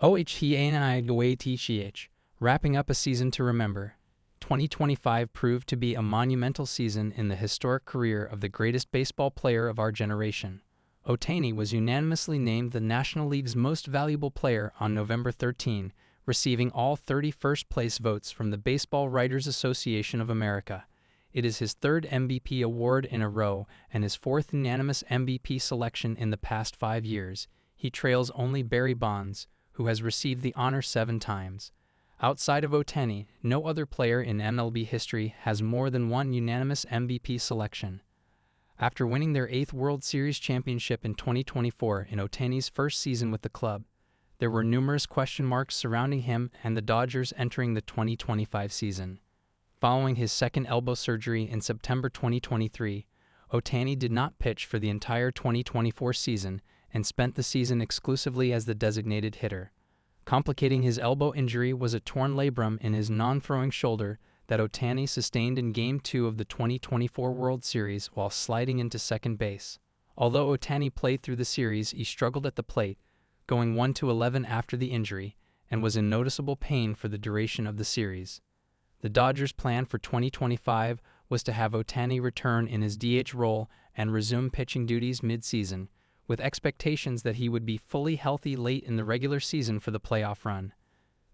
Ohtani, wrapping up a season to remember. 2025 proved to be a monumental season in the historic career of the greatest baseball player of our generation. Ohtani was unanimously named the National League's most valuable player on November 13, receiving all 30 first-place votes from the Baseball Writers Association of America. It is his third MVP award in a row and his fourth unanimous MVP selection in the past 5 years. He trails only Barry Bonds, who has received the honor 7 times. Outside of Ohtani, no other player in MLB history has more than one unanimous MVP selection. After winning their 8th World Series championship in 2024 in Ohtani's first season with the club, there were numerous question marks surrounding him and the Dodgers entering the 2025 season. Following his second elbow surgery in September 2023, Ohtani did not pitch for the entire 2024 season and spent the season exclusively as the designated hitter. Complicating his elbow injury was a torn labrum in his non-throwing shoulder that Ohtani sustained in Game 2 of the 2024 World Series while sliding into second base. Although Ohtani played through the series, he struggled at the plate, going 1-11 after the injury, and was in noticeable pain for the duration of the series. The Dodgers' plan for 2025 was to have Ohtani return in his DH role and resume pitching duties mid-season, with expectations that he would be fully healthy late in the regular season for the playoff run.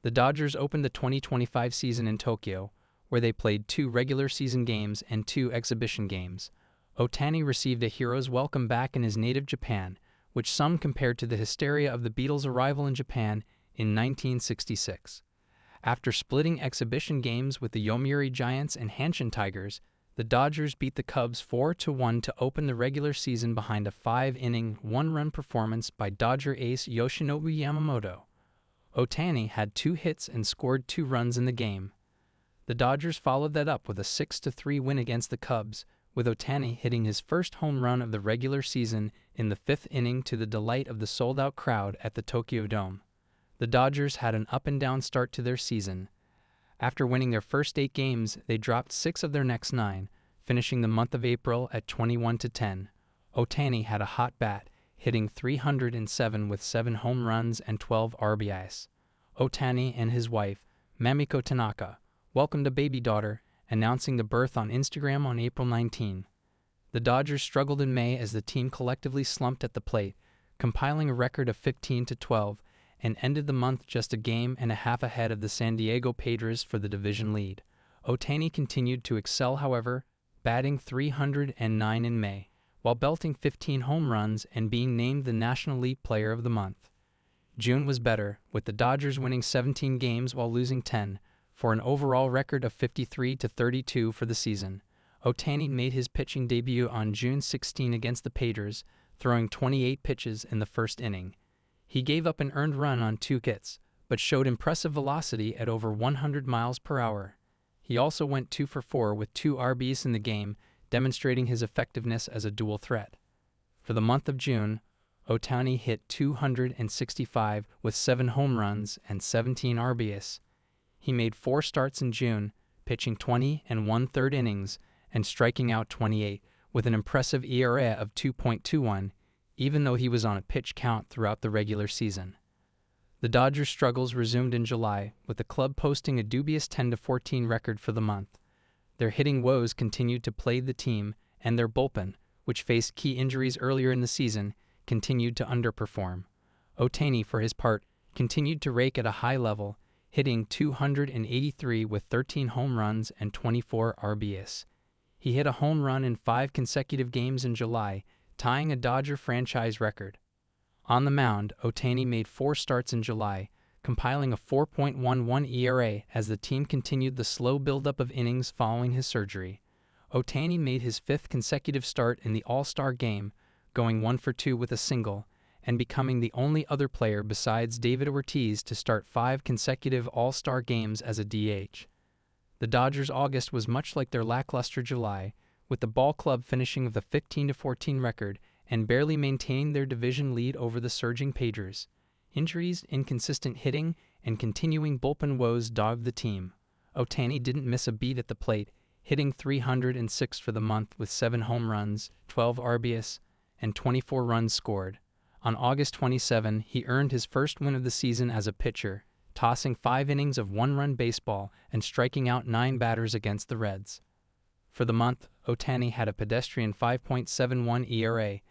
The Dodgers opened the 2025 season in Tokyo, where they played 2 regular season games and 2 exhibition games. Ohtani received a hero's welcome back in his native Japan, which some compared to the hysteria of the Beatles' arrival in Japan in 1966. After splitting exhibition games with the Yomiuri Giants and Hanshin Tigers, the Dodgers beat the Cubs 4-1 to open the regular season behind a 5-inning, 1-run performance by Dodger ace Yoshinobu Yamamoto. Ohtani had 2 hits and scored 2 runs in the game. The Dodgers followed that up with a 6-3 win against the Cubs, with Ohtani hitting his first home run of the regular season in the 5th inning to the delight of the sold-out crowd at the Tokyo Dome. The Dodgers had an up-and-down start to their season. After winning their first 8 games, they dropped 6 of their next 9, finishing the month of April at 21-10. Ohtani had a hot bat, hitting .307 with 7 home runs and 12 RBIs. Ohtani and his wife, Mamiko Tanaka, welcomed a baby daughter, announcing the birth on Instagram on April 19. The Dodgers struggled in May as the team collectively slumped at the plate, compiling a record of 15-12, and ended the month just a game and a half ahead of the San Diego Padres for the division lead. Ohtani continued to excel, however, batting .309 in May, while belting 15 home runs and being named the National League Player of the Month. June was better, with the Dodgers winning 17 games while losing 10, for an overall record of 53-32 for the season. Ohtani made his pitching debut on June 16 against the Padres, throwing 28 pitches in the first inning. He gave up an earned run on 2 hits, but showed impressive velocity at over 100 miles per hour. He also went 2 for 4 with 2 RBs in the game, demonstrating his effectiveness as a dual threat. For the month of June, Ohtani hit .265 with 7 home runs and 17 RBs. He made 4 starts in June, pitching 20 1/3 innings and striking out 28, with an impressive ERA of 2.21, even though he was on a pitch count throughout the regular season. The Dodgers' struggles resumed in July, with the club posting a dubious 10-14 record for the month. Their hitting woes continued to plague the team, and their bullpen, which faced key injuries earlier in the season, continued to underperform. Ohtani, for his part, continued to rake at a high level, hitting .283 with 13 home runs and 24 RBIs. He hit a home run in 5 consecutive games in July, tying a Dodger franchise record. On the mound, Ohtani made 4 starts in July, compiling a 4.11 ERA as the team continued the slow buildup of innings following his surgery. Ohtani made his 5th consecutive start in the All-Star game, going 1 for 2 with a single, and becoming the only other player besides David Ortiz to start 5 consecutive All-Star games as a DH. The Dodgers' August was much like their lackluster July, with the ball club finishing with a 15-14 record and barely maintaining their division lead over the surging Padres. Injuries, inconsistent hitting, and continuing bullpen woes dogged the team. Ohtani didn't miss a beat at the plate, hitting .306 for the month with 7 home runs, 12 RBIs, and 24 runs scored. On August 27, he earned his first win of the season as a pitcher, tossing 5 innings of one-run baseball and striking out 9 batters against the Reds. For the month, Ohtani had a pedestrian 5.71 ERA,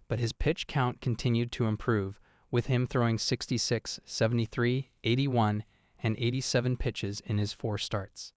but his pitch count continued to improve, with him throwing 66, 73, 81, and 87 pitches in his 4 starts.